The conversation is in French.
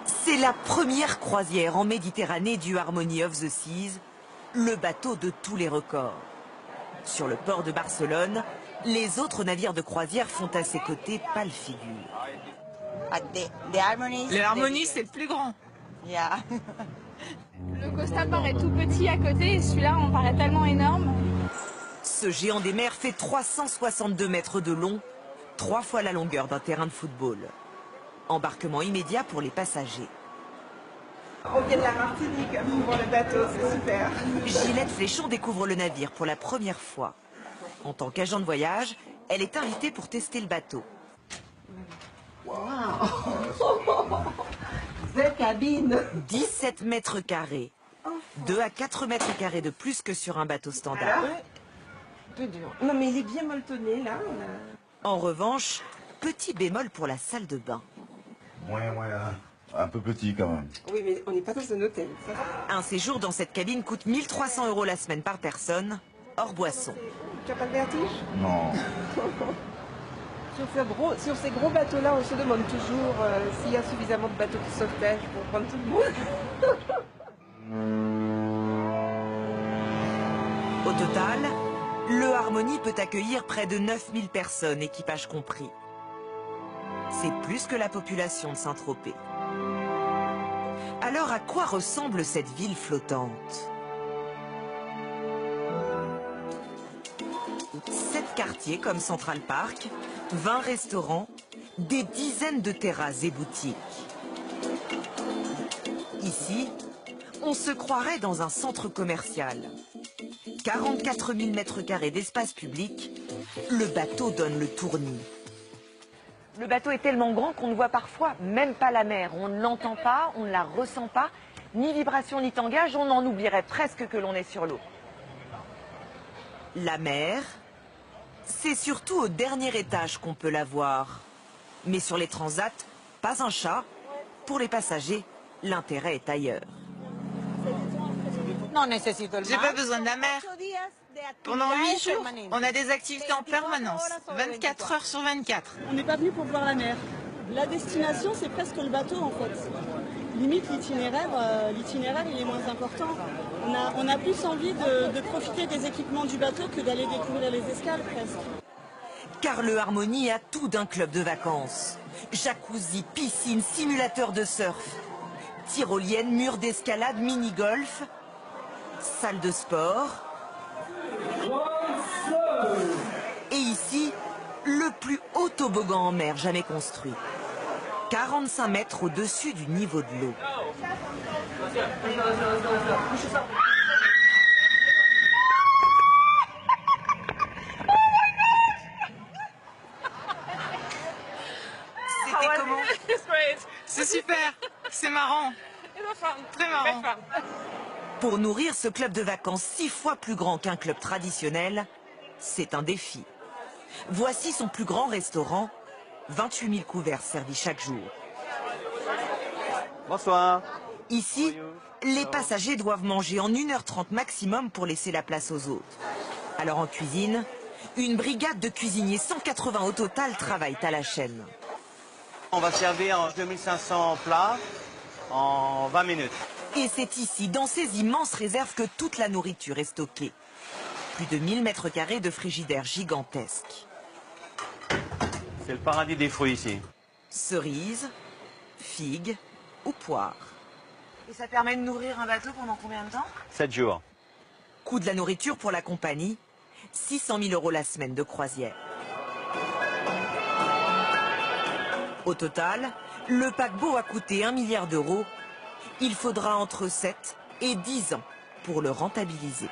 C'est la première croisière en Méditerranée du Harmony of the Seas, le bateau de tous les records. Sur le port de Barcelone, les autres navires de croisière font à ses côtés pâle figure. Le Harmony, c'est le plus grand. Le Costa paraît tout petit à côté et celui-là on paraît tellement énorme. Ce géant des mers fait 362 mètres de long, 3 fois la longueur d'un terrain de football. Embarquement immédiat pour les passagers. On vient de la Martinique pour le bateau, c'est super. Gilette Fléchon découvre le navire pour la première fois. En tant qu'agent de voyage, elle est invitée pour tester le bateau. Wow. Cette cabine. 17 mètres carrés. 2 à 4 mètres carrés de plus que sur un bateau standard. Un peu dur. Non mais il est bien molletonné là. En revanche, petit bémol pour la salle de bain. Un peu petit quand même. Oui mais on n'est pas dans un hôtel. Ça. Un séjour dans cette cabine coûte 1 300 € la semaine par personne, hors boisson. Tu n'as pas le vertige? Non. Sur ces gros bateaux-là, on se demande toujours s'il y a suffisamment de bateaux de sauvetage pour prendre tout le monde. Au total, le Harmony peut accueillir près de 9000 personnes, équipage compris. C'est plus que la population de Saint-Tropez. Alors à quoi ressemble cette ville flottante? 7 quartiers comme Central Park, 20 restaurants, des dizaines de terrasses et boutiques. Ici, on se croirait dans un centre commercial. 44 000 mètres carrés d'espace public, le bateau donne le tournis. Le bateau est tellement grand qu'on ne voit parfois même pas la mer. On ne l'entend pas, on ne la ressent pas, ni vibration ni tangage, on en oublierait presque que l'on est sur l'eau. La mer, c'est surtout au dernier étage qu'on peut la voir. Mais sur les transats, pas un chat. Pour les passagers, l'intérêt est ailleurs. J'ai pas besoin de la mer. Pendant 8 jours, on a des activités en permanence, 24 heures sur 24. On n'est pas venu pour voir la mer. La destination, c'est presque le bateau en fait. Limite, l'itinéraire, il est moins important. On a plus envie de profiter des équipements du bateau que d'aller découvrir les escales presque. Car le Harmony a tout d'un club de vacances. Jacuzzi, piscine, simulateur de surf, tyrolienne, mur d'escalade, mini-golf, salle de sport. Et ici, le plus haut toboggan en mer jamais construit. 45 mètres au-dessus du niveau de l'eau. C'était comment? C'est super, c'est marrant, très marrant. Pour nourrir ce club de vacances 6 fois plus grand qu'un club traditionnel, c'est un défi. Voici son plus grand restaurant, 28 000 couverts servis chaque jour. Bonsoir. Ici, les passagers doivent manger en 1h30 maximum pour laisser la place aux autres. Alors en cuisine, une brigade de cuisiniers, 180 au total, travaillent à la chaîne. On va servir 2500 plats en 20 minutes. Et c'est ici, dans ces immenses réserves, que toute la nourriture est stockée. Plus de 1000 mètres carrés de frigidaires gigantesques. C'est le paradis des fruits ici. Cerises, figues ou poires. Et ça permet de nourrir un bateau pendant combien de temps? 7 jours. Coût de la nourriture pour la compagnie, 600 000 € la semaine de croisière. Au total, le paquebot a coûté 1 milliard d'euros. Il faudra entre 7 et 10 ans pour le rentabiliser.